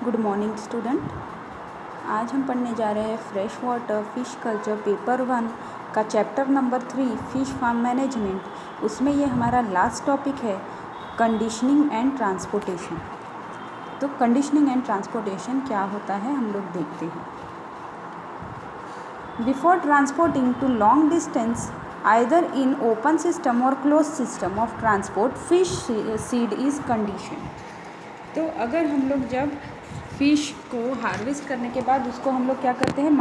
Good morning student. आज हम पढ़ने जा रहे हैं fresh water fish culture paper 1 का chapter number 3 fish farm management. उसमें ये हमारा लास्ट टॉपिक है कंडीशनिंग एंड ट्रांसपोर्टेशन। तो कंडीशनिंग एंड ट्रांसपोर्टेशन क्या होता है हम लोग देखते हैं। Before transporting to long distance either in open system और close system of transport fish seed is condition. तो अगर हम लोग जब फ़िश को हार्वेस्ट करने के बाद उसको हम लोग क्या करते हैं,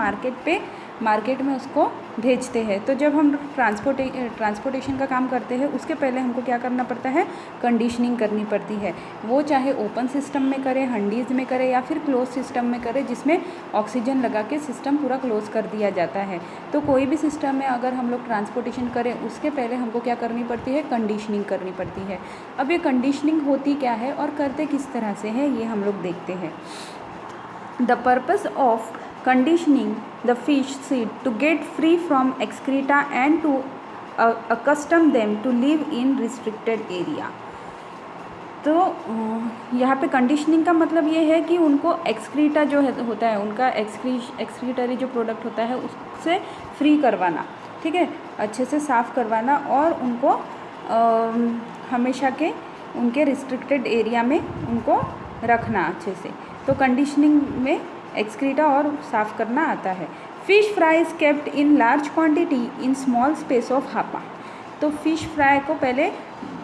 मार्केट में उसको भेजते हैं। तो जब हम ट्रांसपोर्टेशन का काम करते हैं उसके पहले हमको क्या करना पड़ता है, कंडीशनिंग करनी पड़ती है। वो चाहे ओपन सिस्टम में करें, हंडीज़ में करें या फिर क्लोज सिस्टम में करें जिसमें ऑक्सीजन लगा के सिस्टम पूरा क्लोज कर दिया जाता है। तो कोई भी सिस्टम में अगर हम लोग ट्रांसपोर्टेशन करें उसके पहले हमको क्या करनी पड़ती है, कंडीशनिंग करनी पड़ती है। अब ये कंडीशनिंग होती क्या है और करते किस तरह से है ये हम लोग देखते हैं। The purpose of conditioning the fish seed to get free from excreta and to accustom them to live in restricted area। तो यहाँ पे कंडीशनिंग का मतलब ये है कि उनको एक्सक्रीटा जो होता है, उनका एक्सक्रीटरी जो प्रोडक्ट होता है उससे फ्री करवाना, ठीक है, अच्छे से साफ़ करवाना और उनको हमेशा के उनके रिस्ट्रिक्टेड एरिया में उनको रखना अच्छे से। तो कंडीशनिंग में एक्सक्रीटा और साफ़ करना आता है। Fish fry is kept in large quantity in small space of hapa. तो फ़िश फ्राई को पहले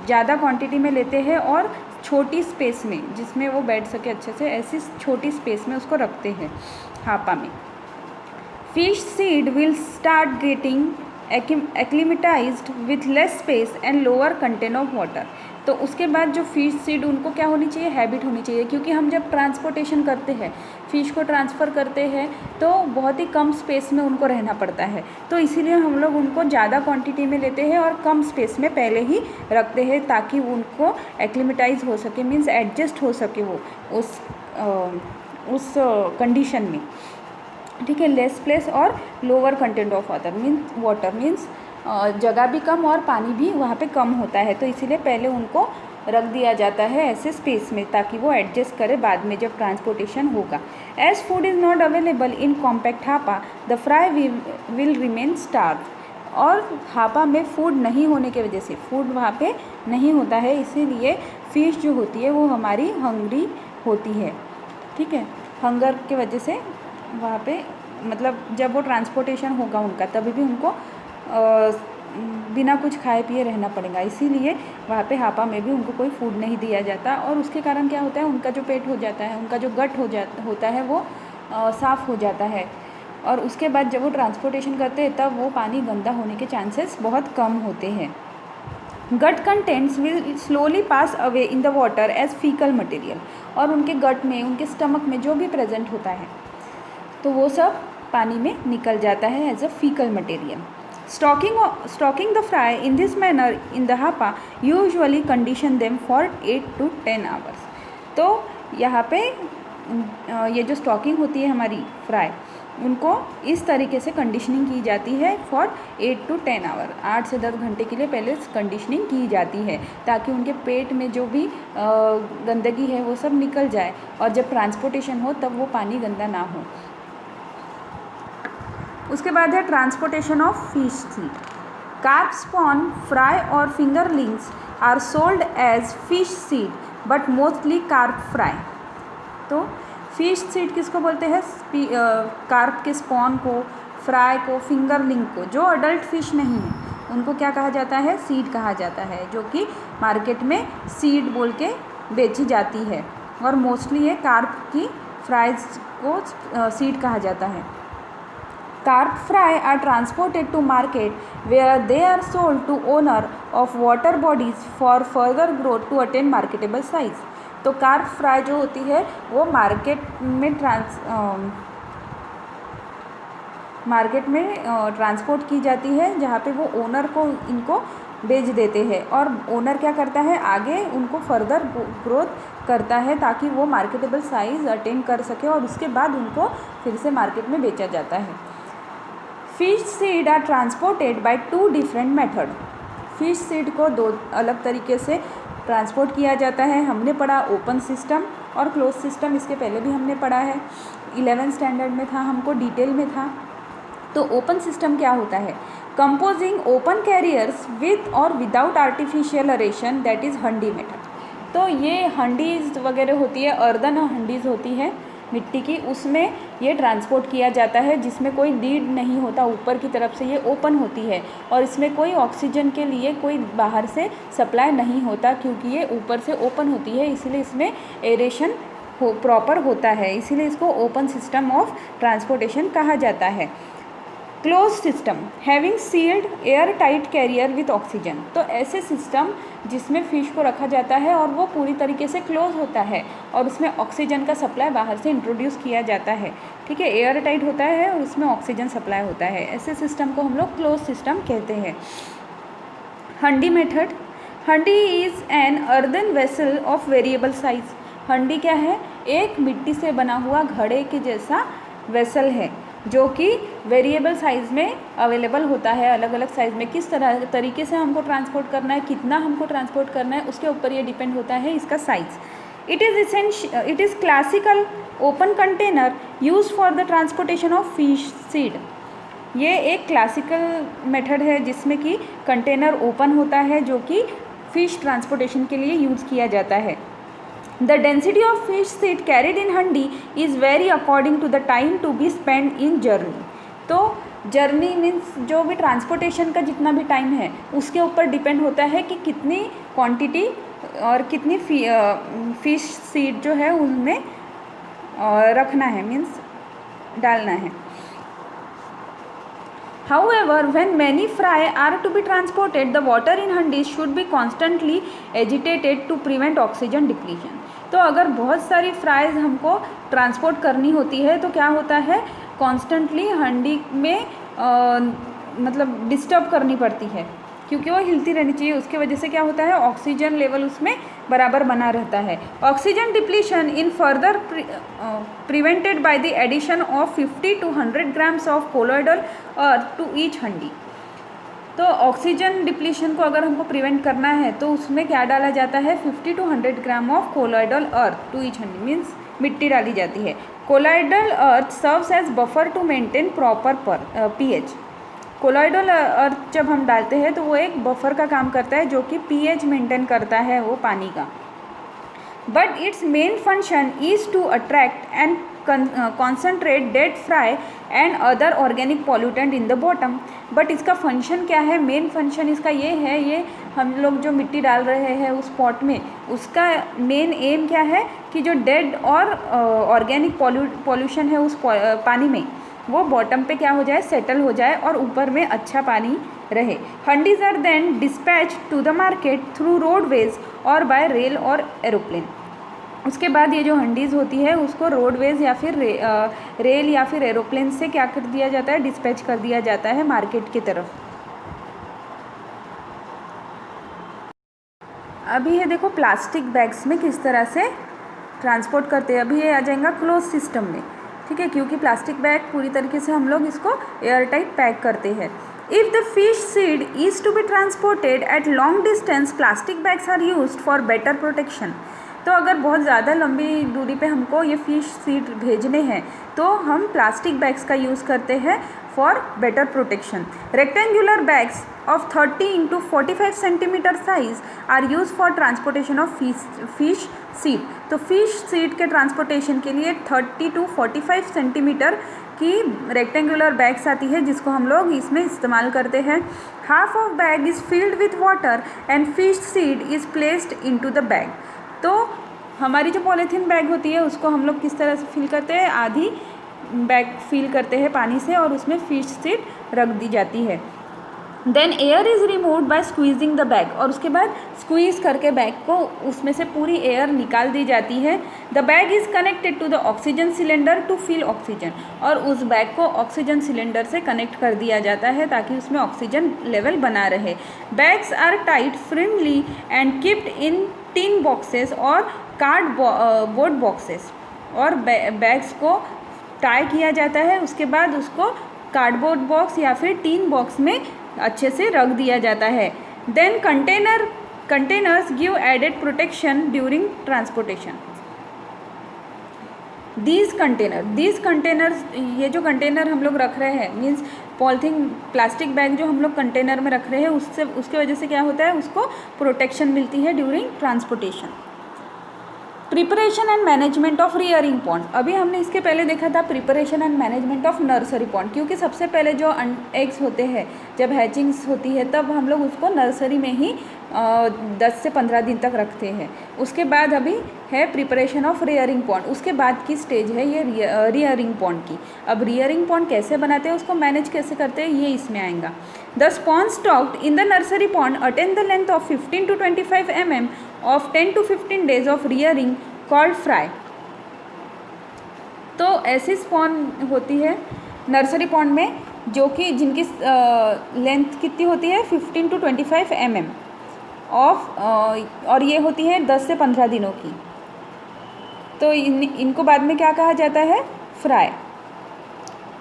ज़्यादा क्वांटिटी में लेते हैं और छोटी स्पेस में जिसमें वो बैठ सके अच्छे से, ऐसी छोटी स्पेस में उसको रखते हैं हापा में। Fish seed will start getting acclimatized with less space and lower content of water. तो उसके बाद जो फ़िश सीड उनको क्या होनी चाहिए, हैबिट होनी चाहिए, क्योंकि हम जब ट्रांसपोर्टेशन करते हैं, फ़िश को ट्रांसफ़र करते हैं तो बहुत ही कम स्पेस में उनको रहना पड़ता है। तो इसीलिए हम लोग उनको ज़्यादा क्वांटिटी में लेते हैं और कम स्पेस में पहले ही रखते हैं ताकि उनको एक्लिमेटाइज हो सके, मीन्स एडजस्ट हो सके वो उस कंडीशन में, ठीक है। लेस प्लेस और lower content of water means जगह भी कम और पानी भी वहाँ पे कम होता है। तो इसीलिए पहले उनको रख दिया जाता है ऐसे स्पेस में ताकि वो एडजस्ट करे बाद में जब ट्रांसपोर्टेशन होगा। As food is not available in compact hapa the fry will remain starve. और हापा में फूड नहीं होने की वजह से, फूड वहाँ पे नहीं होता है, इसीलिए फ़िश जो होती है वो हमारी हंग्री होती है, ठीक है। हंगर की वजह से वहाँ पे मतलब जब वो ट्रांसपोर्टेशन होगा उनका तभी भी उनको बिना कुछ खाए पिए रहना पड़ेगा, इसीलिए वहाँ पे हापा में भी उनको कोई फूड नहीं दिया जाता। और उसके कारण क्या होता है, उनका जो पेट हो जाता है, उनका जो गट होता है वो साफ़ हो जाता है। और उसके बाद जब वो ट्रांसपोर्टेशन करते हैं तब वो पानी गंदा होने के चांसेस बहुत कम होते हैं। Gut contents will slowly pass away in the water as faecal material. और उनके गट में, उनके स्टमक में जो भी प्रेजेंट होता है तो वो सब पानी में निकल जाता है as a fecal material. Stocking the fry in this manner in the hapa usually condition them for 8 to 10 hours। तो यहाँ पे ये जो स्टॉकिंग होती है हमारी फ्राई, उनको इस तरीके से कंडीशनिंग की जाती है फॉर 8 to 10 आवर, 8 से 10 घंटे के लिए पहले कंडीशनिंग की जाती है ताकि उनके पेट में जो भी गंदगी है वो सब निकल जाए और जब ट्रांसपोर्टेशन हो तब वो पानी गंदा ना हो। उसके बाद है transportation of fish seed. Carp spawn, fry और fingerlings are sold as fish seed but mostly carp fry. तो फिश सीड किसको बोलते हैं, कार्प के स्पॉन को, फ्राई को, फिंगरलिंग को। जो अडल्ट फिश नहीं है उनको क्या कहा जाता है, सीड कहा जाता है, जो कि मार्केट में सीड बोल के बेची जाती है। और मोस्टली ये कार्प की फ्राइज को सीड कहा जाता है। Carp fry are transported to market where they are sold to owner of water bodies for further growth to attain marketable size। तो कार्प फ्राई जो होती है वो मार्केट में ट्रांसपोर्ट की जाती है जहाँ पे वो ओनर को इनको बेच देते हैं और ओनर क्या करता है, आगे उनको फर्दर ग्रोथ करता है ताकि वो मार्केटेबल साइज़ अटेन कर सके और उसके बाद उनको फिर से मार्केट में बेचा जाता है। Fish seed are transported by 2 different method. Fish seed को 2 अलग तरीके से ट्रांसपोर्ट किया जाता है। हमने पढ़ा ओपन सिस्टम और क्लोज सिस्टम इसके पहले भी हमने पढ़ा है, 11th स्टैंडर्ड में था, हमको डिटेल में था। तो ओपन सिस्टम क्या होता है? कंपोजिंग ओपन कैरियर्स विथ और without artificial अरेशन, that is handi method. तो ये हंडीज वगैरह होती है, अर्दन हंडीज होती है मिट्टी की, उसमें ये ट्रांसपोर्ट किया जाता है, जिसमें कोई लीड नहीं होता, ऊपर की तरफ से ये ओपन होती है और इसमें कोई ऑक्सीजन के लिए कोई बाहर से सप्लाई नहीं होता, क्योंकि ये ऊपर से ओपन होती है, इसीलिए इसमें एरेशन प्रॉपर होता है, इसीलिए इसको ओपन सिस्टम ऑफ ट्रांसपोर्टेशन कहा जाता है। Close system having sealed air tight carrier with oxygen. तो ऐसे सिस्टम जिसमें फिश को रखा जाता है और वो पूरी तरीके से क्लोज होता है और उसमें ऑक्सीजन का सप्लाई बाहर से इंट्रोड्यूस किया जाता है, ठीक है, एयर टाइट होता है और उसमें ऑक्सीजन सप्लाई होता है, ऐसे सिस्टम को हम लोग क्लोज सिस्टम कहते हैं। हंडी method, handi is an earthen vessel of variable size. हंडी क्या है? एक मिट्टी से बना हुआ घड़े के जैसा वेसल है जो कि वेरिएबल साइज़ में अवेलेबल होता है, अलग अलग साइज़ में। किस तरह तरीके से हमको ट्रांसपोर्ट करना है, कितना हमको ट्रांसपोर्ट करना है, उसके ऊपर ये डिपेंड होता है इसका size. It is classical open container use for the transportation of fish seed. ये एक क्लासिकल मेथड है जिसमें कि कंटेनर ओपन होता है जो कि फिश ट्रांसपोर्टेशन के लिए यूज़ किया जाता है। The density of fish seed carried in handi is vary according to the time to be spent in journey। तो जर्नी मीन्स जो भी ट्रांसपोर्टेशन का जितना भी टाइम है उसके ऊपर डिपेंड होता है कि कितनी क्वांटिटी और कितनी फिश सीड जो है उनमें रखना है, मीन्स डालना है। However, when many fry are to be transported, the water in handis should be constantly agitated to prevent oxygen depletion। तो अगर बहुत सारी फ्राइज़ हमको ट्रांसपोर्ट करनी होती है तो क्या होता है, कॉन्स्टेंटली हंडी में मतलब डिस्टर्ब करनी पड़ती है, क्योंकि वो हिलती रहनी चाहिए। उसके वजह से क्या होता है, ऑक्सीजन लेवल उसमें बराबर बना रहता है। Oxygen depletion in further prevented by the addition of 50 to 100 grams of colloidal earth to each handi. तो ऑक्सीजन डिप्लीशन को अगर हमको प्रिवेंट करना है तो उसमें क्या डाला जाता है, 50 to 100 gram of colloidal earth to each handi, means मिट्टी डाली जाती है। Colloidal earth serves as buffer to maintain proper pH। Colloidal earth जब हम डालते हैं तो वो एक बफर का काम करता है जो कि pH मेंटेन करता है वो पानी का। But it's main function is to attract and concentrate dead fry and other organic pollutant in the bottom. But इसका फंक्शन क्या है, मेन फंक्शन इसका ये है, ये हम लोग जो मिट्टी डाल रहे हैं उस पॉट में, उसका मेन एम क्या है कि जो डेड और ऑर्गेनिक पॉल्यूशन है उस पानी में वो बॉटम पे क्या हो जाए, सेटल हो जाए और ऊपर में अच्छा पानी रहे। Handis are then dispatch to the market through roadways और बाय रेल और एरोप्लेन। उसके बाद ये जो हंडीज़ होती है उसको रोडवेज या फिर रेल या फिर एरोप्लेन से क्या कर दिया जाता है, डिस्पैच कर दिया जाता है मार्केट की तरफ। अभी ये देखो प्लास्टिक बैग्स में किस तरह से ट्रांसपोर्ट करते हैं। अभी ये आ जाएगा क्लोज सिस्टम में, ठीक है, क्योंकि प्लास्टिक बैग पूरी तरीके से हम लोग इसको एयर टाइट पैक करते हैं। If the fish seed is to be transported at long distance, plastic bags are used for better protection. तो अगर बहुत ज़्यादा लंबी दूरी पे हमको ये फिश सीड भेजने हैं तो हम प्लास्टिक बैग्स का यूज़ करते हैं for better protection. Rectangular bags of 30 into 45 centimetre size are use for transportation of fish seed. तो फिश सीड के ट्रांसपोर्टेशन के लिए 30 to 45 सेंटीमीटर की रेक्टेंगुलर बैग्स आती है जिसको हम लोग इसमें इस्तेमाल करते हैं। Half of bag is filled with water and fish seed is placed into the bag. तो हमारी जो पॉलीथीन बैग होती है उसको हम लोग किस तरह से फिल करते हैं, आधी बैग फिल करते हैं पानी से और उसमें फिश सीड रख दी जाती है। Then air is removed by squeezing the bag, और उसके बाद स्क्वीज़ करके बैग को उसमें से पूरी एयर निकाल दी जाती है। The bag is connected to the oxygen cylinder to fill oxygen, और उस बैग को ऑक्सीजन सिलेंडर से कनेक्ट कर दिया जाता है ताकि उसमें ऑक्सीजन लेवल बना रहे। Bags are tight friendly and keeped in tin boxes और कार्डबोर्ड बॉक्सेस, और बैग्स को टाई किया जाता है, उसके बाद उसको कार्डबोर्ड बॉक्स या फिर टीन बॉक्स में अच्छे से रख दिया जाता है। Then containers give added protection during transportation. These containers, ये जो कंटेनर हम लोग रख रहे हैं, मीन्स पॉलीथीन प्लास्टिक बैग जो हम लोग कंटेनर में रख रहे हैं, उससे उसके वजह से क्या होता है, उसको प्रोटेक्शन मिलती है during transportation. Preparation and management of rearing pond, अभी हमने इसके पहले देखा था preparation and management of nursery pond, क्योंकि सबसे पहले जो एग्स होते हैं, जब हैचिंग्स होती है तब हम लोग उसको नर्सरी में ही 10 से 15 दिन तक रखते हैं। उसके बाद अभी है प्रिपरेशन ऑफ रियरिंग पॉन्ड, उसके बाद की स्टेज है ये रियरिंग पॉन्ड की। अब रियरिंग पॉन्ड कैसे बनाते हैं, उसको मैनेज कैसे करते हैं, ये इसमें आएगा। The sponge stocked in the nursery pond attain the length of 15 to 25 mm of 10 to 15 days of rearing called fry। तो ऐसी स्पॉन होती है नर्सरी पॉन्ड में जो कि जिनकी लेंथ कितनी होती है 15 to 25 mm ऑफ, और ये होती है 10 से 15 दिनों की। तो इनको बाद में क्या कहा जाता है, fry.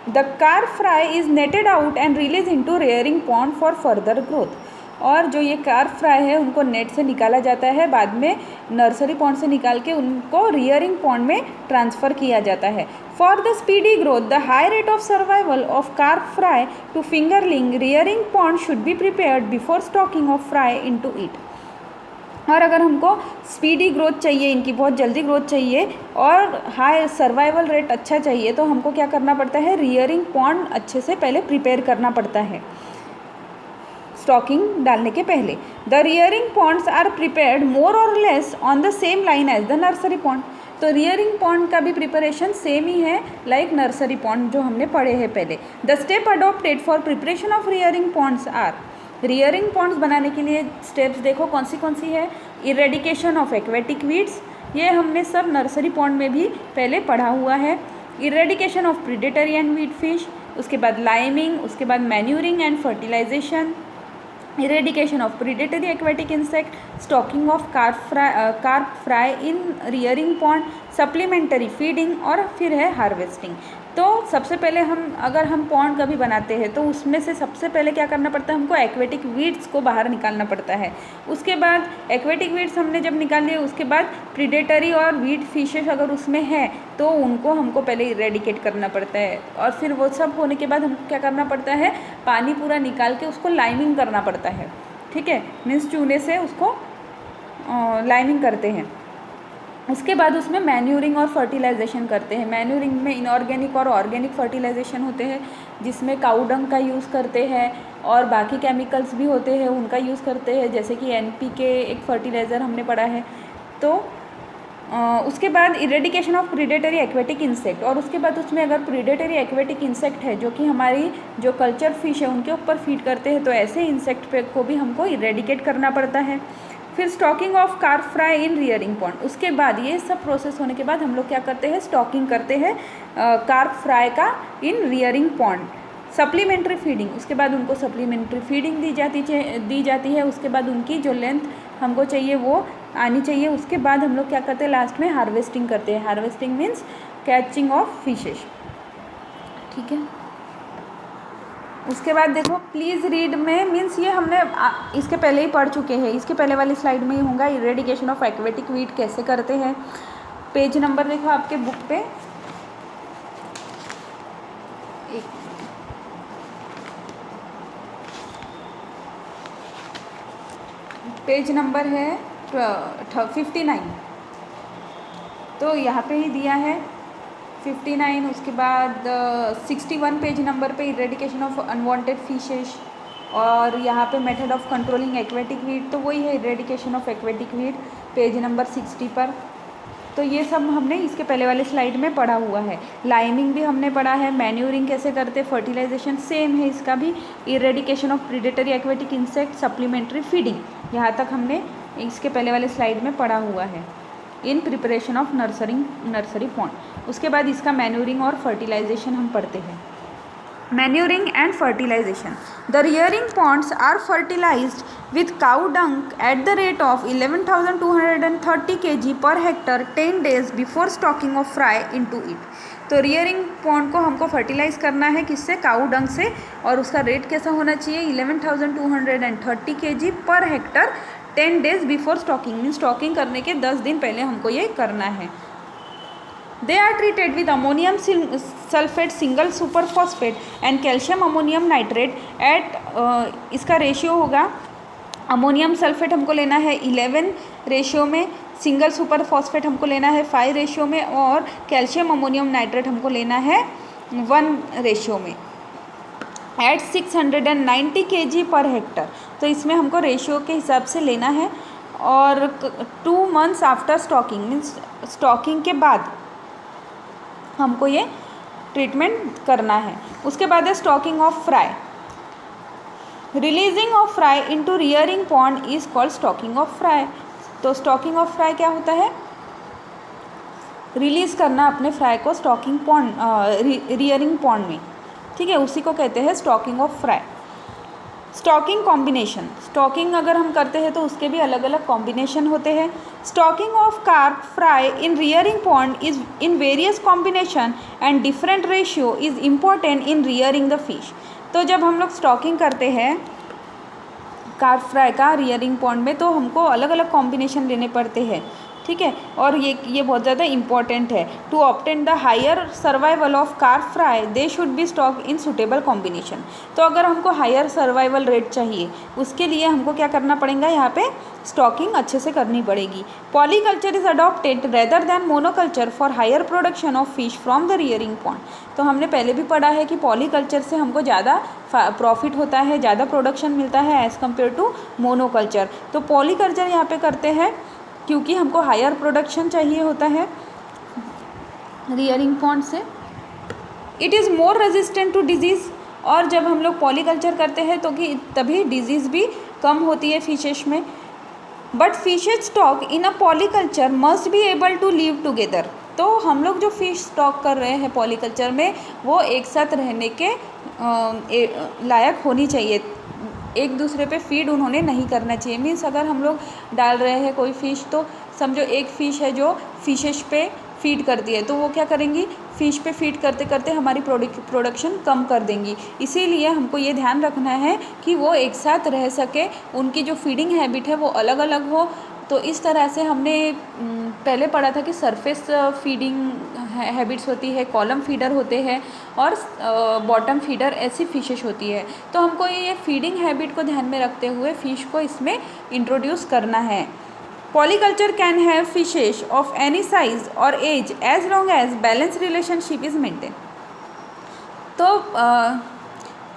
The carp fry is netted out and release into rearing pond for further growth. और जो ये कार्प फ्राई है उनको नेट से निकाला जाता है, बाद में नर्सरी पॉन्ड से निकाल के उनको रियरिंग पॉन्ड में ट्रांसफ़र किया जाता है। For the speedy growth, the high rate of survival of carp fry to fingerling, rearing pond should be prepared before stocking of fry into it. और अगर हमको स्पीडी ग्रोथ चाहिए, इनकी बहुत जल्दी ग्रोथ चाहिए और हाई सर्वाइवल रेट अच्छा चाहिए, तो हमको क्या करना पड़ता है, रियरिंग पॉन्ड अच्छे से पहले प्रिपेयर करना पड़ता है स्टॉकिंग डालने के पहले। The rearing ponds are prepared more और less on the same line as the nursery pond. तो रियरिंग पॉन्ड का भी प्रिपरेशन सेम ही है लाइक नर्सरी पॉन्ड जो हमने पढ़े हैं पहले। The step adopted for preparation of rearing ponds are, rearing ponds बनाने के लिए स्टेप्स देखो कौन सी है। इरेडिकेशन ऑफ एक्वेटिक वीड्स, ये हमने सब नर्सरी पॉन्ड में भी पहले पढ़ा हुआ है। Eradication of predatory and weed fish, उसके बाद लाइमिंग, उसके बाद manuring and fertilization, eradication of predatory aquatic insect, stocking of carp fry in rearing pond, supplementary feeding और फिर है हार्वेस्टिंग। तो सबसे पहले अगर हम पॉन्ड कभी बनाते हैं तो उसमें से सबसे पहले क्या करना पड़ता है, हमको एक्वेटिक वीड्स को बाहर निकालना पड़ता है। उसके बाद एक्वेटिक वीड्स हमने जब निकाल लिए, उसके बाद प्रीडेटरी और वीड फिशेस अगर उसमें है तो उनको हमको पहले इरेडिकेट करना पड़ता है। और फिर वो सब होने के बाद हमको क्या करना पड़ता है, पानी पूरा निकाल के उसको लाइमिंग करना पड़ता है। ठीक है, मीन्स चूने से उसको लाइमिंग करते हैं। उसके बाद उसमें मैन्यूरिंग और फर्टिलाइजेशन करते हैं। मैन्यूरिंग में इनऑर्गेनिक और ऑर्गेनिक फर्टिलाइजेशन होते हैं, जिसमें काऊ डंग का यूज़ करते हैं और बाकी केमिकल्स भी होते हैं उनका यूज़ करते हैं, जैसे कि NPK एक फर्टिलाइज़र हमने पढ़ा है। तो उसके बाद eradication of predatory aquatic insect, और उसके बाद उसमें अगर प्रीडेटरी एक्वेटिक इंसेक्ट है जो कि हमारी जो कल्चर फिश है उनके ऊपर फीड करते हैं, तो ऐसे इंसेक्ट पे को भी हमको इरेडिकेट करना पड़ता है। फिर stocking of carp fry in rearing pond, उसके बाद ये सब प्रोसेस होने के बाद हम लोग क्या करते हैं, स्टॉकिंग करते हैं कार्प फ्राई का इन रियरिंग पॉन्ड। सप्लीमेंट्री फीडिंग, उसके बाद उनको सप्लीमेंट्री फीडिंग दी जाती है। उसके बाद उनकी जो लेंथ हमको चाहिए वो आनी चाहिए। उसके बाद हम लोग क्या करते हैं, लास्ट में हार्वेस्टिंग करते हैं। Harvesting means catching of fishes. ठीक है, उसके बाद देखो प्लीज़ रीड में, मीन्स ये हमने इसके पहले ही पढ़ चुके हैं, इसके पहले वाली स्लाइड में ही होगा। इरेडिकेशन ऑफ एक्वेटिक वीड कैसे करते हैं, पेज नंबर देखो आपके बुक पे, पेज नंबर है 59। तो यहाँ पे ही दिया है 59। उसके बाद 61 पेज नंबर पे इरेडिकेशन ऑफ अनवांटेड फिशेस, और यहाँ पे method of controlling aquatic weed, तो वही है eradication of aquatic weed page number 60 पर। तो ये सब हमने इसके पहले वाले स्लाइड में पढ़ा हुआ है। लाइमिंग भी हमने पढ़ा है, मैन्यूरिंग कैसे करते, फर्टिलाइजेशन सेम है इसका भी, eradication of predatory aquatic insect, supplementary feeding, यहाँ तक हमने इसके पहले वाले स्लाइड में पढ़ा हुआ है in preparation of nursery pond. उसके बाद इसका मैन्यूरिंग और फर्टिलाइजेशन हम पढ़ते हैं। Manuring and fertilization, the rearing ponds are fertilized with cow dung at the rate of 11,230 kg per hectare 10 days before stocking of fry into it। तो rearing pond को हमको फर्टिलाइज़ करना है किससे, काऊ डंग से, और उसका रेट कैसा होना चाहिए 11,230 kg per hectare 10 days before stocking, mean stocking करने के 10 दिन पहले हमको ये करना है। They are treated with ammonium sulphate single super phosphate and calcium ammonium nitrate at इसका रेशियो होगा, अमोनियम सल्फेट हमको लेना है 11 रेशियो में, सिंगल सुपर फॉस्फेट हमको लेना है 5 रेशियो में और कैल्शियम अमोनियम नाइट्रेट हमको लेना है 1 रेशियो में एट 690 kg पर हेक्टर। तो इसमें हमको रेशियो के हिसाब से लेना है और 2 months after stocking means stocking के बाद हमको ये ट्रीटमेंट करना है। उसके बाद है stocking of fry. Releasing of fry into rearing pond is called stocking of fry. तो स्टॉकिंग ऑफ फ्राई क्या होता है? रिलीज़ करना अपने फ्राई को स्टॉकिंग पॉन्ड रियरिंग पॉन्ड में, ठीक है, उसी को कहते हैं stocking of fry. Stocking combination, stocking अगर हम करते हैं तो उसके भी अलग अलग कॉम्बिनेशन होते हैं। Stocking of carp fry in rearing pond is in various combination and different ratio is important in rearing the fish. तो जब हम लोग स्टॉकिंग करते हैं कार्प फ्राई का रियरिंग पॉन्ड में तो हमको अलग अलग कॉम्बिनेशन लेने पड़ते हैं, ठीक है, और ये बहुत ज़्यादा इंपॉर्टेंट है। To obtain the higher survival of carp fry they should be stock in suitable combination. तो अगर हमको हायर सर्वाइवल रेट चाहिए उसके लिए हमको क्या करना पड़ेगा, यहाँ पे स्टॉकिंग अच्छे से करनी पड़ेगी। Polyculture is adopted rather than monoculture for higher production of fish from the rearing pond. तो हमने पहले भी पढ़ा है कि पॉलीकल्चर से हमको ज़्यादा प्रॉफिट होता है, ज़्यादा प्रोडक्शन मिलता है एज़ कम्पेयर टू मोनोकल्चर। तो पॉलीकल्चर यहाँ पे करते हैं क्योंकि हमको हायर प्रोडक्शन चाहिए होता है रियरिंग पॉन्ड से। It is more resistant to disease, और जब हम लोग पॉलीकल्चर करते हैं तो कि तभी डिजीज़ भी कम होती है फिशेस में। But fishes stock in a polyculture must be able to live together. तो हम लोग जो फिश स्टॉक कर रहे हैं पॉलीकल्चर में वो एक साथ रहने के लायक होनी चाहिए, एक दूसरे पे फीड उन्होंने नहीं करना चाहिए। मीन्स अगर हम लोग डाल रहे हैं कोई फ़िश तो समझो एक फ़िश है जो फिशेस पे फीड करती है तो वो क्या करेंगी, फ़िश पे फीड करते करते हमारी प्रोडक्शन कम कर देंगी। इसीलिए हमको ये ध्यान रखना है कि वो एक साथ रह सके, उनकी जो फीडिंग हैबिट है वो अलग अलग हो। तो इस तरह से हमने पहले पढ़ा था कि सरफेस फीडिंग हैबिट्स होती है, कॉलम फीडर होते हैं और बॉटम फीडर, ऐसी फिशेस होती है। तो हमको ये फीडिंग हैबिट को ध्यान में रखते हुए फ़िश को इसमें इंट्रोड्यूस करना है। Polyculture can have fishes of any size और age as long as balance relationship is maintain. तो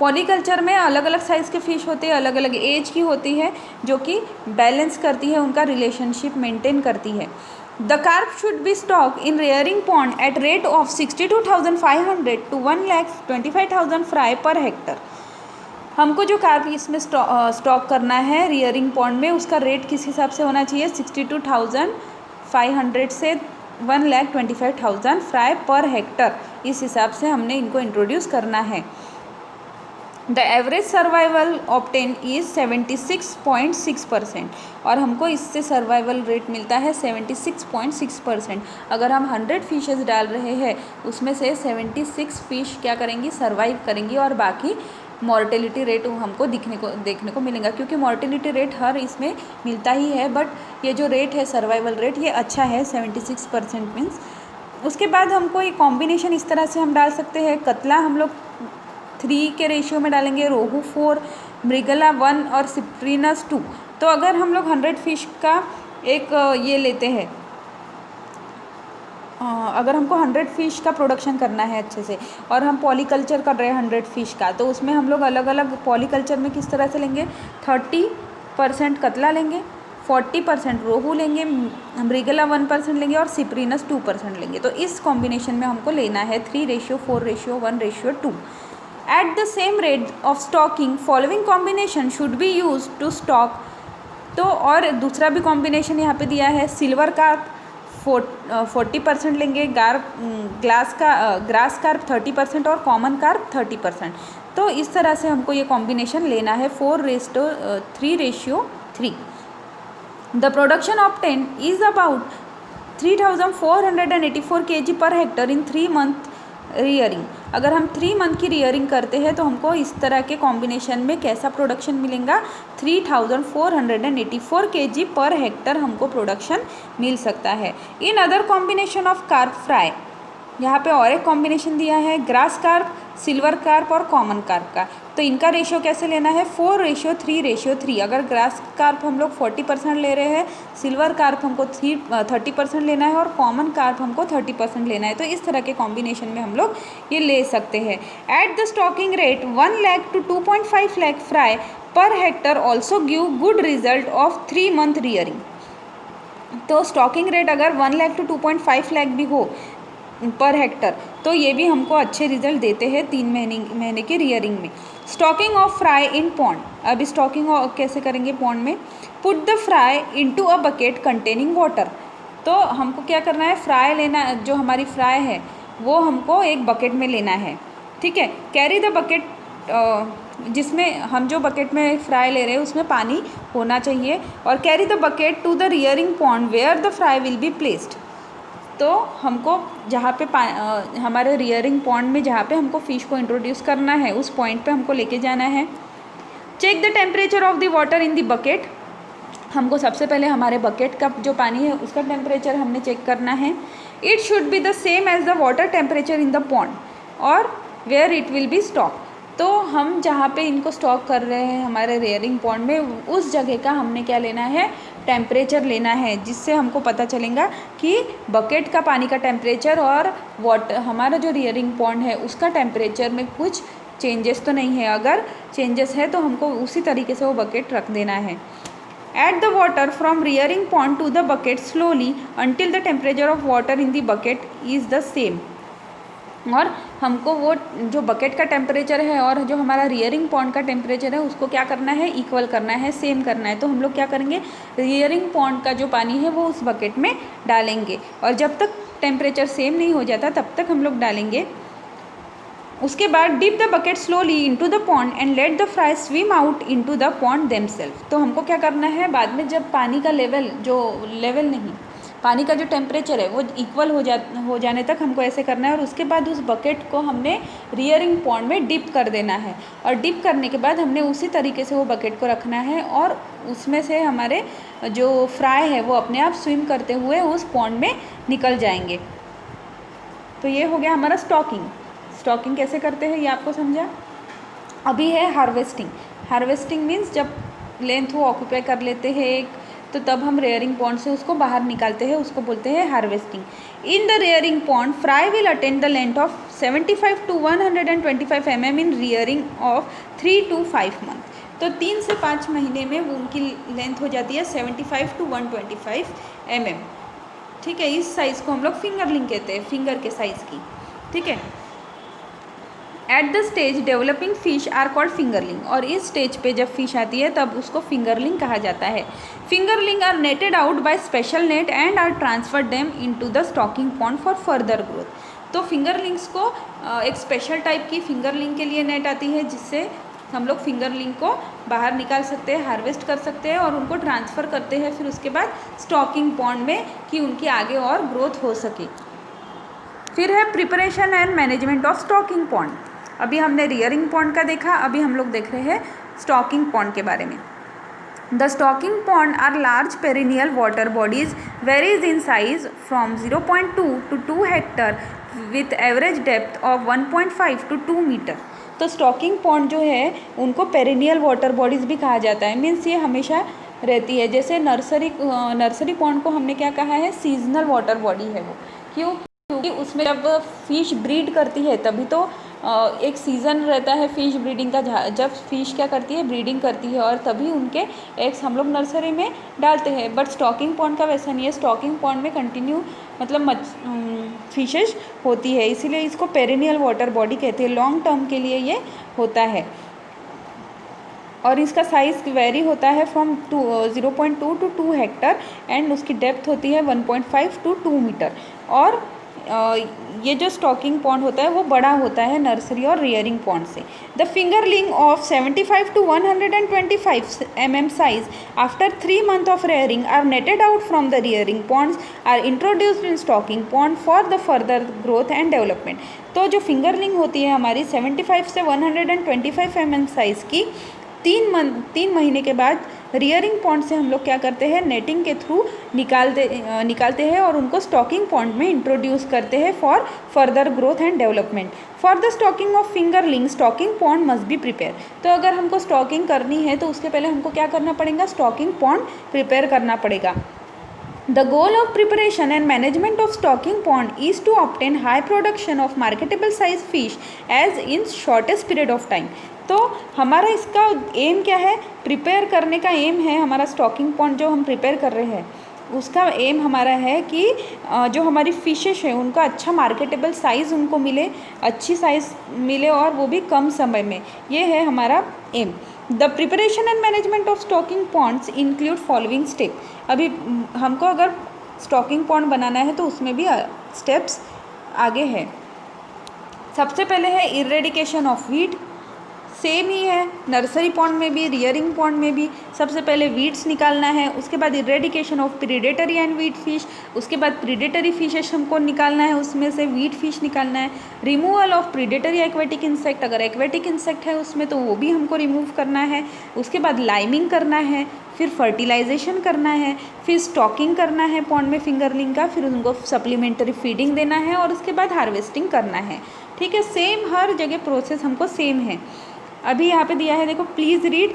पॉलीकल्चर में अलग अलग साइज़ के फ़िश होते हैं, अलग अलग एज की होती है, जो कि बैलेंस करती है, उनका रिलेशनशिप मेंटेन करती है। The carp should be stock in rearing pond eight rate of 62,500 to 1,25,000 fry per Hector. हमको जो कार्प इसमें स्टॉक करना है रियरिंग पॉन्ड में उसका रेट किस हिसाब से होना चाहिए, 62,500 से 1,25,000 फ्राई पर हेक्टर, इस हिसाब से हमने इनको इंट्रोड्यूस करना है। The average survival obtain is 76.6%, और हमको इससे सर्वाइवल रेट मिलता है 76.6%। अगर हम 100 फिशेस डाल रहे हैं उसमें से 76 फिश क्या करेंगी, सर्वाइव करेंगी, और बाकी मॉर्टेलिटी रेट हमको देखने को मिलेगा, क्योंकि मॉर्टेलिटी रेट हर इसमें मिलता ही है, बट ये जो रेट है सर्वाइवल रेट ये अच्छा है 76% मीन्स। उसके बाद हमको ये कॉम्बिनेशन इस तरह से हम डाल सकते हैं, कतला हम लोग 3 के रेशियो में डालेंगे, रोहू 4, मृगला 1 और सिप्रीनस 2। तो अगर हम लोग 100 फिश का एक ये लेते हैं, अगर हमको 100 फिश का प्रोडक्शन करना है अच्छे से और हम पॉलीकल्चर कर रहे हैं 100 फिश का, तो उसमें हम लोग अलग अलग पॉलीकल्चर में किस तरह से लेंगे, 30% कतला लेंगे, 40% रोहू लेंगे, मृगला 1% लेंगे और सिप्रीनस 2% लेंगे। तो इस कॉम्बिनेशन में हमको लेना है 3:4:1:2। At the same rate of stocking, following combination should be used to stock। तो और दूसरा भी कॉम्बिनेशन यहाँ पे दिया है, सिल्वर कार्प 40% लेंगे, ग्रास कार्प 30% और कॉमन कार्प 30%। तो इस तरह से हमको ये कॉम्बिनेशन लेना है 4:3:3। The production obtain is about 3,484 kg per Hector in 3 month rearing. अगर हम 3 month की रियरिंग करते हैं तो हमको इस तरह के कॉम्बिनेशन में कैसा प्रोडक्शन मिलेगा, 3,484 kg पर हेक्टर हमको प्रोडक्शन मिल सकता है। In other combination of carp fry यहाँ पे और एक कॉम्बिनेशन दिया है ग्रास कार्प, सिल्वर कार्प और कॉमन कार्प का। तो इनका रेशियो कैसे लेना है, 4:3:3। अगर ग्रास कार्प हम लोग 40% ले रहे हैं, सिल्वर कार्प हमको 30% लेना है और कॉमन कार्प हमको 30% लेना है। तो इस तरह के कॉम्बिनेशन में हम लोग ये ले सकते हैं। At the stocking rate 1 lakh to 2.5 lakh fry per hectare also give good result of 3 month rearing. तो स्टॉकिंग रेट अगर 1 लाख to 2.5 लाख भी हो पर हेक्टर, तो ये भी हमको अच्छे रिजल्ट देते हैं 3 महीने के रियरिंग में। Stocking of fry in pond, अब स्टॉकिंग कैसे करेंगे पॉन्ड में, put the fry into a bucket containing water. तो हमको क्या करना है, फ्राई लेना, जो हमारी फ्राई है वो हमको एक बकेट में लेना है, ठीक है। कैरी द बकेट, जिसमें हम जो बकेट में फ्राई ले रहे हैं उसमें पानी होना चाहिए, और carry the bucket to the rearing pond where the fry will be placed. तो हमको जहाँ पे हमारे रियरिंग पॉन्ड में जहाँ पे हमको फ़िश को इंट्रोड्यूस करना है उस पॉइंट पे हमको लेके जाना है। Check the temperature of the water in the bucket, हमको सबसे पहले हमारे बकेट का जो पानी है उसका टेम्परेचर हमने चेक करना है। It should be the same as the water temperature in the pond और where it will be stock. तो हम जहाँ पे इनको स्टॉक कर रहे हैं हमारे रियरिंग पॉन्ड में, उस जगह का हमने क्या लेना है, टेम्परेचर लेना है, जिससे हमको पता चलेगा कि बकेट का पानी का टेम्परेचर और हमारा जो रियरिंग पॉन्ड है उसका टेम्परेचर में कुछ चेंजेस तो नहीं है। अगर चेंजेस है तो हमको उसी तरीके से वो बकेट रख देना है। Add the water from rearing pond to the bucket slowly until the temperature of water in the bucket is the same। और हमको वो जो बकेट का टेम्परेचर है और जो हमारा रियरिंग पॉन्ड का टेम्परेचर है उसको क्या करना है, इक्वल करना है, सेम करना है। तो हम लोग क्या करेंगे, रियरिंग पॉन्ड का जो पानी है वो उस बकेट में डालेंगे और जब तक टेम्परेचर सेम नहीं हो जाता तब तक हम लोग डालेंगे। उसके बाद dip the bucket slowly into the pond and let the fry swim out into the pond themself. तो हमको क्या करना है, बाद में जब पानी का पानी का जो टेम्परेचर है वो इक्वल हो जाने तक हमको ऐसे करना है और उसके बाद उस बकेट को हमने रियरिंग पॉन्ड में डिप कर देना है और डिप करने के बाद हमने उसी तरीके से वो बकेट को रखना है और उसमें से हमारे जो फ्राई है वो अपने आप स्विम करते हुए उस पॉन्ड में निकल जाएंगे। तो ये हो गया हमारा स्टॉकिंग कैसे करते हैं ये आपको समझा। अभी है हार्वेस्टिंग मीन्स जब लेंथ वो ऑक्यूपाई कर लेते हैं एक, तो तब हम रेयरिंग पॉन्ड से उसको बाहर निकालते हैं, उसको बोलते हैं harvesting. In the rearing pond fry will attain the length of 75 to 125 mm in rearing of 3 to 5 month। तो 3 से 5 महीने में वो उनकी लेंथ हो जाती है 75 to 125 mm, ठीक है। इस साइज़ को हम लोग फिंगरलिंग कहते हैं, फिंगर के साइज़ की, ठीक है। At the stage developing fish are called fingerling, और इस स्टेज पे जब फिश आती है तब उसको फिंगरलिंग कहा जाता है। Fingerling are netted out by special net and are transfer them into the stocking pond for further growth. तो फिंगरलिंग्स को एक स्पेशल टाइप की फिंगरलिंग के लिए नेट आती है जिससे हम लोग फिंगरलिंग को बाहर निकाल सकते हैं, हार्वेस्ट कर सकते हैं और उनको ट्रांसफ़र करते हैं फिर उसके बाद स्टॉकिंग पॉन्ड में कि उनकी आगे और ग्रोथ हो सके। फिर है preparation and management of stocking pond. अभी हमने रियरिंग पॉन्ड का देखा, अभी हम लोग देख रहे हैं स्टॉकिंग पॉन्ड के बारे में। The stocking pond are large perennial water bodies varies in size from 0.2 to 2 hectare with average depth of 1.5 to 2 metre. तो स्टॉकिंग पॉन्ड जो है उनको पेरिनियल वाटर बॉडीज़ भी कहा जाता है, मीन्स ये हमेशा रहती है। जैसे नर्सरी पॉन्ड को हमने क्या कहा है, सीजनल वाटर बॉडी है वो। क्योंकि उसमें जब फिश ब्रीड करती है तभी तो एक सीज़न रहता है फिश ब्रीडिंग का, जब फिश क्या करती है, ब्रीडिंग करती है और तभी उनके एग्स हम लोग नर्सरी में डालते हैं। बट स्टॉकिंग पॉन्ड का वैसा नहीं है, स्टॉकिंग पॉन्ड में कंटिन्यू मतलब फिशेज होती है, इसीलिए इसको पेरिनियल वाटर बॉडी कहते हैं। लॉन्ग टर्म के लिए ये होता है और इसका साइज़ वेरी होता है फ्रॉम 0.2 to 2 हेक्टर एंड उसकी डेप्थ होती है 1.5 to 2 मीटर। और ये जो स्टॉकिंग पॉन्ड होता है वो बड़ा होता है नर्सरी और रियरिंग पॉन्ड से। The fingerling of 75 to 125 mm size after 3 months of rearing are netted out from the rearing ponds are introduced in stocking pond for the further growth and development. तो जो fingerling होती है हमारी 75 से 125 mm size की 3 महीने के बाद रियरिंग पॉन्ड से हम लोग क्या करते हैं, नेटिंग के थ्रू निकालते हैं और उनको स्टॉकिंग पॉन्ड में इंट्रोड्यूस करते हैं for further growth and development. For the stocking of fingerling stocking pond must be prepare. तो अगर हमको स्टॉकिंग करनी है तो उसके पहले हमको क्या करना पड़ेगा, स्टॉकिंग पॉन्ड प्रिपेयर करना पड़ेगा। The goal of preparation and management of stocking pond is to obtain high production of marketable size fish as in shortest period of time। तो हमारा इसका एम क्या है, प्रिपेयर करने का एम है हमारा स्टॉकिंग पॉन्ड जो हम प्रिपेयर कर रहे हैं उसका एम हमारा है कि जो हमारी फिशेस है उनका अच्छा मार्केटेबल साइज़ उनको मिले, अच्छी साइज़ मिले और वो भी कम समय में, ये है हमारा aim. The preparation and management of stocking ponds include following step. अभी हमको अगर स्टॉकिंग पॉन्ड बनाना है तो उसमें भी स्टेप्स आगे है। सबसे पहले है इरेडिकेशन ऑफ वीड, सेम ही है नर्सरी पॉन्ड में भी रियरिंग पॉन्ड में भी। सबसे पहले वीड्स निकालना है, उसके बाद eradication of predatory and weed fish, उसके बाद प्रीडेटरी फिशेस हमको निकालना है, उसमें से वीड फिश निकालना है। Removal of predatory aquatic insect, अगर एक्वेटिक इंसेक्ट है उसमें तो वो भी हमको रिमूव करना है। उसके बाद लाइमिंग करना है, फिर फर्टिलाइजेशन करना है, फिर स्टॉकिंग करना है पॉन्ड में फिंगरलिंग का, फिर उनको सप्लीमेंट्री फीडिंग देना है और उसके बाद हार्वेस्टिंग करना है। ठीक है, सेम हर जगह प्रोसेस हमको सेम है। अभी यहाँ पे दिया है देखो, please read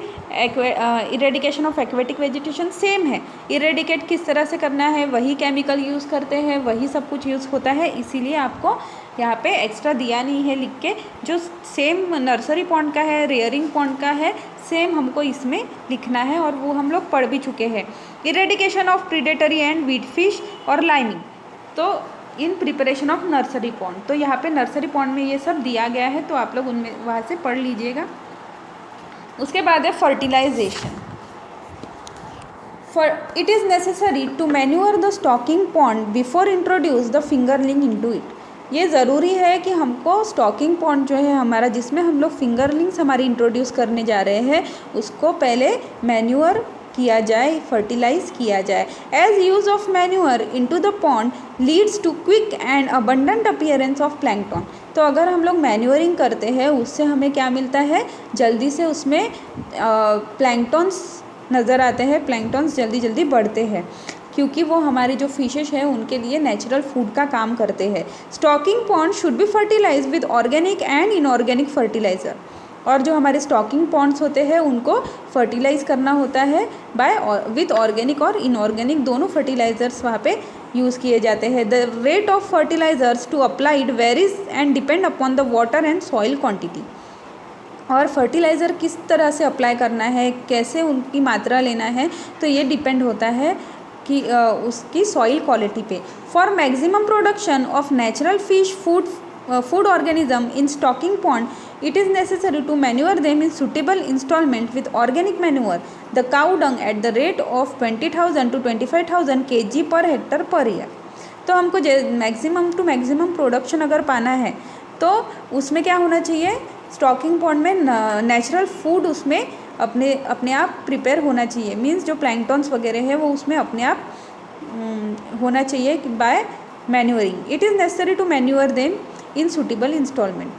eradication of aquatic vegetation, same है। इरेडिकेट किस तरह से करना है, वही केमिकल यूज़ करते हैं, वही सब कुछ यूज़ होता है, इसीलिए आपको यहाँ पे एक्स्ट्रा दिया नहीं है लिख के। जो सेम नर्सरी पॉन्ड का है, रेयरिंग पॉन्ड का है, सेम हमको इसमें लिखना है और वो हम लोग पढ़ भी चुके हैं। Eradication of predatory and weed fish और लाइमिंग, तो इन प्रिपरेशन ऑफ नर्सरी पॉन्ड, तो यहाँ पे नर्सरी पॉन्ड में ये सब दिया गया है, तो आप लोग उनमें वहाँ से पढ़ लीजिएगा। उसके बाद है fertilization. It is necessary to manure the stocking pond before introduce the fingerling into it. ये ज़रूरी है कि हमको स्टॉकिंग पॉन्ड जो है हमारा, जिसमें हम लोग फिंगरलिंग्स हमारी इंट्रोड्यूस करने जा रहे हैं, उसको पहले मैन्योर किया जाए, फर्टिलाइज किया जाए। As use of manure into the pond leads to quick and abundant appearance of plankton. तो अगर हम लोग मैन्योरिंग करते हैं उससे हमें क्या मिलता है, जल्दी से उसमें प्लैंकटन्स नज़र आते हैं, प्लैंकटन्स जल्दी जल्दी बढ़ते हैं क्योंकि वो हमारी जो फिशेस हैं उनके लिए नेचुरल फूड का काम करते हैं। Stocking pond should be fertilize with organic and inorganic fertilizer. और जो हमारे स्टॉकिंग पॉन्ड्स होते हैं उनको फर्टिलाइज़ करना होता है विथ ऑर्गेनिक और इनऑर्गेनिक दोनों फर्टिलाइज़र्स वहाँ पे यूज़ किए जाते हैं। The rate of fertilizers to applied varies and depend upon the water and soil quantity. और फर्टिलाइज़र किस तरह से अप्लाई करना है, कैसे उनकी मात्रा लेना है, तो ये डिपेंड होता है कि उसकी सॉइल क्वालिटी पे। For maximum production of natural fish food organism in stocking pond it is necessary to manure them in suitable installment with organic manure the cow dung at the rate of 20,000 to 25,000 kg per hectare per year। तो हमको maximum to maximum production अगर पाना है तो उसमें क्या होना चाहिए, स्टॉकिंग पॉन्ड में नेचुरल फूड उसमें अपने आप प्रिपेयर होना चाहिए। मीन्स जो प्लैंकटन्स वगैरह है वो उसमें अपने आप होना चाहिए by manuring. It is necessary to manure them in suitable instalment.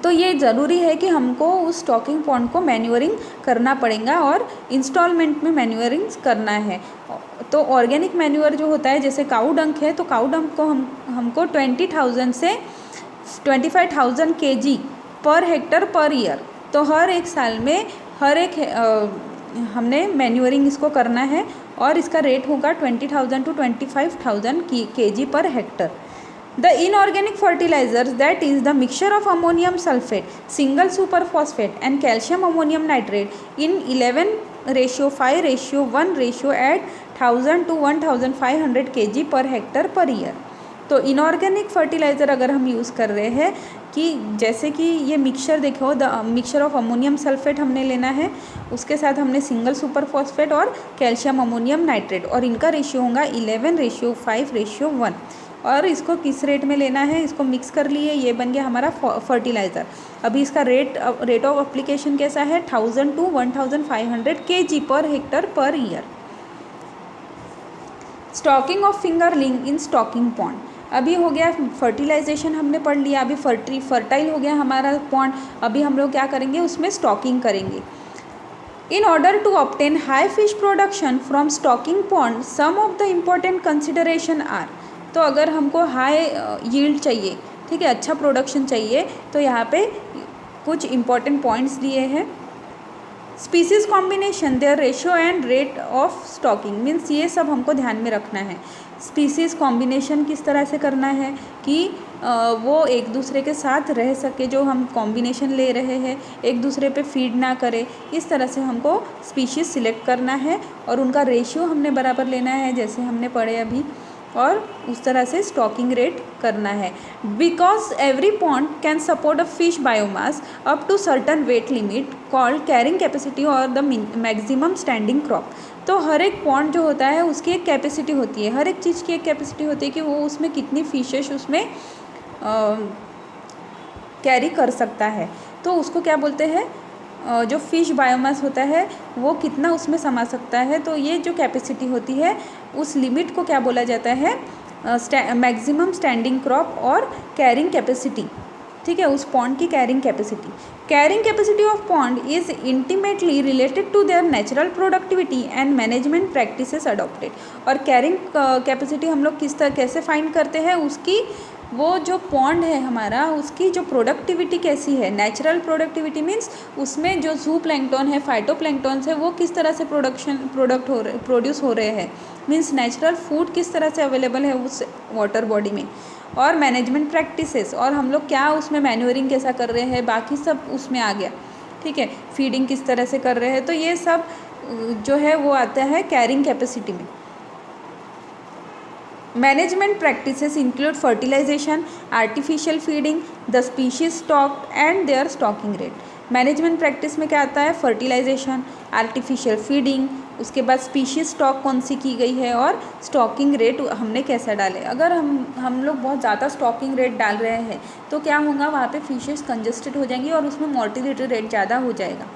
तो ये ज़रूरी है कि हमको उस स्टॉकिंग पॉन्ड को मैन्योरिंग करना पड़ेगा और इंस्टॉलमेंट में मैन्योरिंग करना है। तो ऑर्गेनिक मैन्योर जो होता है, जैसे काऊ डंक है, तो काऊ डंक को हमको 20,000 से 25,000 kg per hectare per year, तो हर एक साल में हर एक हमने मैन्योरिंग इसको करना है और इसका रेट होगा 20,000 to 25,000 kg per Hector. The inorganic fertilizers, that is the mixture of ammonium sulfate, single superphosphate and calcium ammonium nitrate in 11:5:1 ratio at 1000 to 1500 kg per hectare per year। तो inorganic fertiliser अगर हम use कर रहे हैं कि जैसे कि ये मिक्सचर देखो, the mixture of ammonium sulphate हमने लेना है, उसके साथ हमने सिंगल सुपर फॉस्फेट और कैल्शियम अमोनियम नाइट्रेट, और इनका रेशियो होगा 11:5:1। और इसको किस रेट में लेना है, इसको मिक्स कर लिए, ये बन गया हमारा फर्टिलाइज़र। अभी इसका रेट ऑफ एप्लीकेशन कैसा है, 1000 to 1500 kg per hectare per year. Stocking of fingerling in stocking pond, अभी हो गया फर्टिलाइजेशन हमने पढ़ लिया, अभी फर्टाइल हो गया हमारा पॉन्ड। अभी हम लोग क्या करेंगे, उसमें स्टॉकिंग करेंगे। In order to obtain high fish production from stocking pond, some of the important consideration are, तो अगर हमको हाई यील्ड चाहिए, ठीक है, अच्छा प्रोडक्शन चाहिए, तो यहाँ पे कुछ इम्पॉर्टेंट पॉइंट्स दिए हैं. Species combination, their ratio and rate of stocking, means ये सब हमको ध्यान में रखना है. स्पीसीज़ कॉम्बिनेशन किस तरह से करना है कि वो एक दूसरे के साथ रह सके, जो हम कॉम्बिनेशन ले रहे हैं एक दूसरे पे फीड ना करे, इस तरह से हमको स्पीशीज़ सिलेक्ट करना है और उनका रेशियो हमने बराबर लेना है जैसे हमने पढ़े अभी, और उस तरह से स्टॉकिंग रेट करना है. Because every pond can support a fish biomass up to certain weight limit called carrying capacity और द मैक्सिमम स्टैंडिंग क्रॉप. तो हर एक पॉन्ड जो होता है उसकी एक कैपेसिटी होती है, हर एक चीज़ की एक कैपेसिटी होती है कि वो उसमें कितनी फिशेस उसमें कैरी कर सकता है. तो उसको क्या बोलते हैं, जो फिश बायोमास होता है वो कितना उसमें समा सकता है. तो ये जो कैपेसिटी होती है उस लिमिट को क्या बोला जाता है, मैक्सिमम स्टैंडिंग क्रॉप और कैरिंग कैपेसिटी. ठीक है, उस पॉन्ड की carrying capacity. Carrying capacity of pond is intimately related to their natural productivity and management practices adopted. और कैरिंग कैपेसिटी हम लोग कैसे फाइंड करते हैं, उसकी वो जो पॉन्ड है हमारा उसकी जो प्रोडक्टिविटी कैसी है. नेचुरल प्रोडक्टिविटी मीन्स उसमें जो जू प्लैंक्टन है, फाइटोप्लैंक्टन्स है, वो किस तरह से प्रोड्यूस हो रहे हैं, मीन्स नेचुरल फूड किस तरह से अवेलेबल है उस वाटर बॉडी में. और मैनेजमेंट प्रैक्टिसेस, और हम लोग क्या उसमें मैन्योरिंग कैसा कर रहे हैं, बाकी सब उसमें आ गया. ठीक है, फीडिंग किस तरह से कर रहे हैं, तो ये सब जो है वो आता है कैरिंग कैपेसिटी में. Management practices include fertilization, artificial feeding, the species stocked and their stocking rate. Management practice में क्या आता है, फर्टिलाइजेशन, आर्टिफिशियल फीडिंग, उसके बाद स्पीशीज स्टॉक कौन सी की गई है और स्टॉकिंग रेट हमने कैसा डाले. अगर हम लोग बहुत ज़्यादा स्टॉकिंग रेट डाल रहे हैं तो क्या होगा, वहाँ पे फिशेस कंजस्टेड हो जाएंगी और उसमें मोर्टिलिटी रेट ज़्यादा हो जाएगा.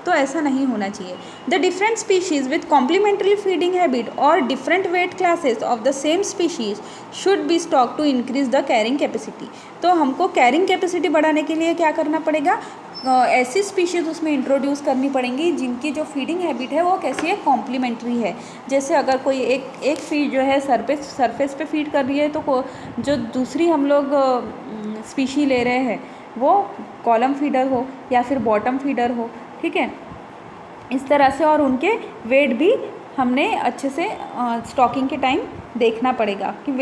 तो ऐसा नहीं होना चाहिए. The different species with complementary feeding habit और different weight classes of the same species should be stock to increase the carrying capacity. तो हमको कैरिंग कैपेसिटी बढ़ाने के लिए क्या करना पड़ेगा, ऐसी स्पीशीज़ उसमें इंट्रोड्यूस करनी पड़ेंगी जिनकी जो फीडिंग हैबिट है वो कैसी है, कॉम्प्लीमेंट्री है. जैसे अगर कोई एक फीड जो है सरफेस पे फीड कर रही है, तो जो दूसरी हम लोग स्पीशी ले रहे हैं वो कॉलम फीडर हो या फिर बॉटम फीडर हो. ठीक है, इस तरह से. और उनके वेट भी हमने अच्छे से स्टॉकिंग के टाइम देखना पड़ेगा कि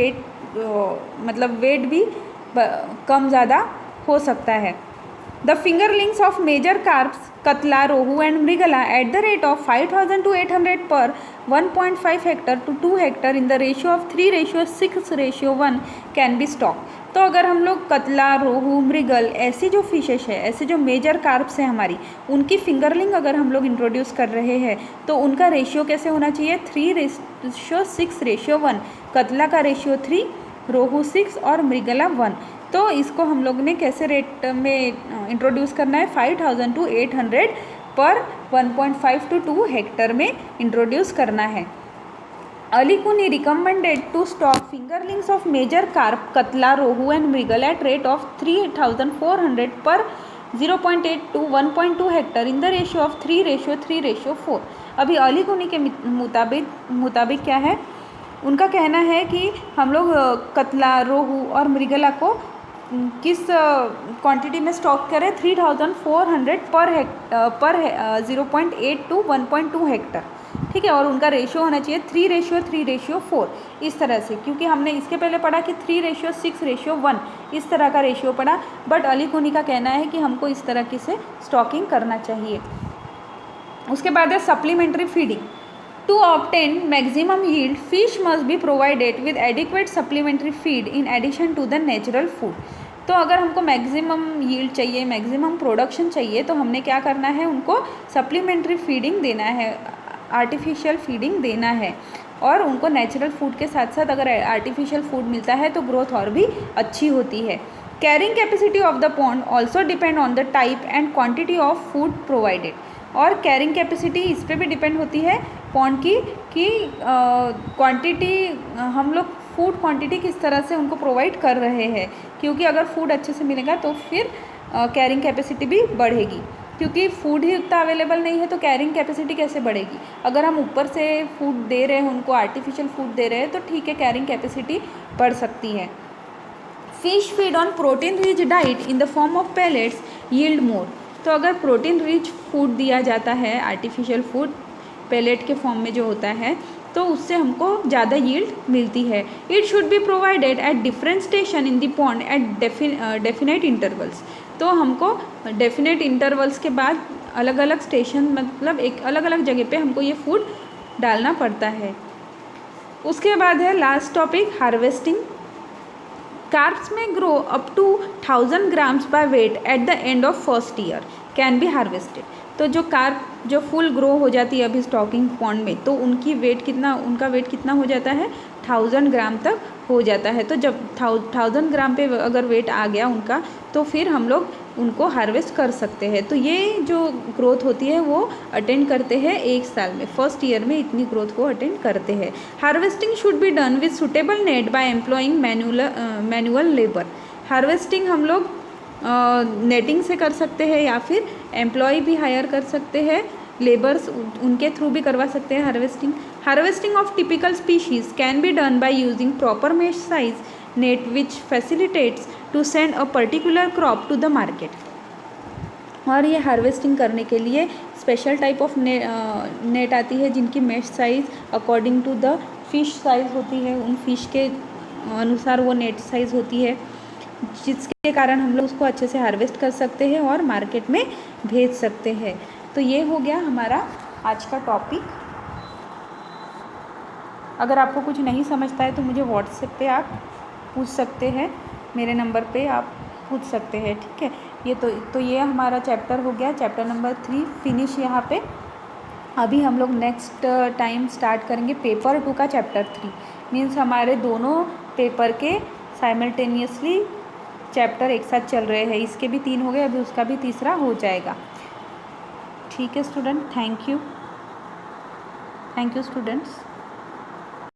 मतलब वेट भी कम ज़्यादा हो सकता है. The fingerlings of major carps, catla, rohu and mrigal at the rate of 5000 to 800 per 1.5 hectare to 2 hectare in the ratio of 3:6:1 can be stock. तो अगर हम लोग कतला, रोहू, मृगल, ऐसी जो फिशेस है, ऐसे जो मेजर कार्प्स हैं हमारी, उनकी फिंगरलिंग अगर हम लोग इंट्रोड्यूस कर रहे हैं तो उनका रेशियो कैसे होना चाहिए, 3:6:1. कतला का रेशियो 3, रोहू 6 और मृगला 1. तो इसको हम लोग ने कैसे रेट में इंट्रोड्यूस करना है, 5000 to 800 पर 1.5 to 2 हेक्टर में इंट्रोड्यूस करना है. Alikunhi recommended to stock fingerlings of major carp, catla, rohu and mrigal at rate of 3400 per 0.8 to 1.2 hectare in the ratio of 3:3:4. अभी अलीकुनी के मुताबिक क्या है, उनका कहना है कि हम लोग कतला, रोहू और मृगला को किस क्वांटिटी में स्टॉक करें, 3400 पर 0.8 to 1.2 हेक्टर. ठीक है, और उनका रेशियो होना चाहिए 3:3:4 इस तरह से, क्योंकि हमने इसके पहले पढ़ा कि 3:6:1 इस तरह का रेशियो पढ़ा. बट अलीकुनी का कहना है कि हमको इस तरह की से स्टॉकिंग करना चाहिए. उसके बाद है supplementary feeding. To obtain maximum yield, fish must be provided with adequate supplementary feed in addition to the natural food. तो अगर हमको मैक्सिमम यील्ड चाहिए, मैक्सिमम प्रोडक्शन चाहिए, तो हमने क्या करना है, उनको सप्लीमेंट्री फीडिंग देना है, आर्टिफिशियल फीडिंग देना है. और उनको नेचुरल फूड के साथ साथ अगर आर्टिफिशियल फूड मिलता है तो ग्रोथ और भी अच्छी होती है. Carrying capacity of the pond also depend on the type and quantity of food provided. और कैरिंग कैपेसिटी इस पर भी डिपेंड होती है पॉन्ड की कि क्वांटिटी, हम लोग फूड क्वांटिटी किस तरह से उनको प्रोवाइड कर रहे हैं, क्योंकि अगर फूड अच्छे से मिलेगा तो फिर कैरिंग कैपेसिटी भी बढ़ेगी. क्योंकि फूड ही उतना अवेलेबल नहीं है तो कैरिंग कैपेसिटी कैसे बढ़ेगी। अगर हम ऊपर से फूड दे रहे हैं, उनको आर्टिफिशियल फूड दे रहे हैं, तो ठीक है, कैरिंग कैपेसिटी बढ़ सकती है। Fish feed on protein rich diet in the form of pellets yield more. तो अगर प्रोटीन रिच फूड दिया जाता है, आर्टिफिशियल फूड पेलेट के फॉर्म में जो होता है, तो उससे हमको ज़्यादा यील्ड मिलती है। It should be provided at different station in the pond at definite intervals. तो हमको डेफिनेट इंटरवल्स के बाद अलग अलग स्टेशन, मतलब एक अलग अलग जगह पे हमको ये फूड डालना पड़ता है। उसके बाद है last topic, harvesting. Carps may grow up to 1000 grams by weight at the end of first year can be harvested. तो जो कार्प जो फुल ग्रो हो जाती है अभी स्टॉकिंग पॉन्ड में, तो उनका वेट कितना हो जाता है, 1000 ग्राम तक हो जाता है। तो जब 1000 ग्राम पे अगर वेट आ गया उनका, तो फिर हम लोग उनको हार्वेस्ट कर सकते हैं। तो ये जो ग्रोथ होती है वो अटेंड करते हैं 1 साल में, फर्स्ट ईयर में इतनी ग्रोथ को अटेंड करते हैं। Harvesting should be done with suitable net by employing manual labour. Harvesting हम लोग नेटिंग से कर सकते हैं या फिर एम्प्लॉय भी हायर कर सकते हैं, लेबर्स उनके थ्रू भी करवा सकते हैं harvesting of typical species can be done by using proper mesh size net which facilitates to send a particular crop to the market. और ये हार्वेस्टिंग करने के लिए स्पेशल टाइप ऑफ नेट आती है जिनकी mesh size according to the fish size होती है, उन फिश के अनुसार वो नेट साइज़ होती है, जिसके कारण हम लोग उसको अच्छे से हार्वेस्ट कर सकते हैं और मार्केट में भेज सकते हैं। तो ये हो गया हमारा आज का टॉपिक। अगर आपको कुछ नहीं समझता है तो मुझे व्हाट्सएप पे आप पूछ सकते हैं, मेरे नंबर पे आप पूछ सकते हैं, ठीक है। ये हमारा चैप्टर हो गया, चैप्टर नंबर 3 फिनिश यहाँ पे। अभी हम लोग नेक्स्ट टाइम स्टार्ट करेंगे पेपर 2 का चैप्टर 3। मीन्स हमारे दोनों पेपर के साइमल्टेनियसली चैप्टर एक साथ चल रहे हैं। इसके भी 3 हो गए, अभी उसका भी तीसरा हो जाएगा, ठीक है स्टूडेंट। Thank you students.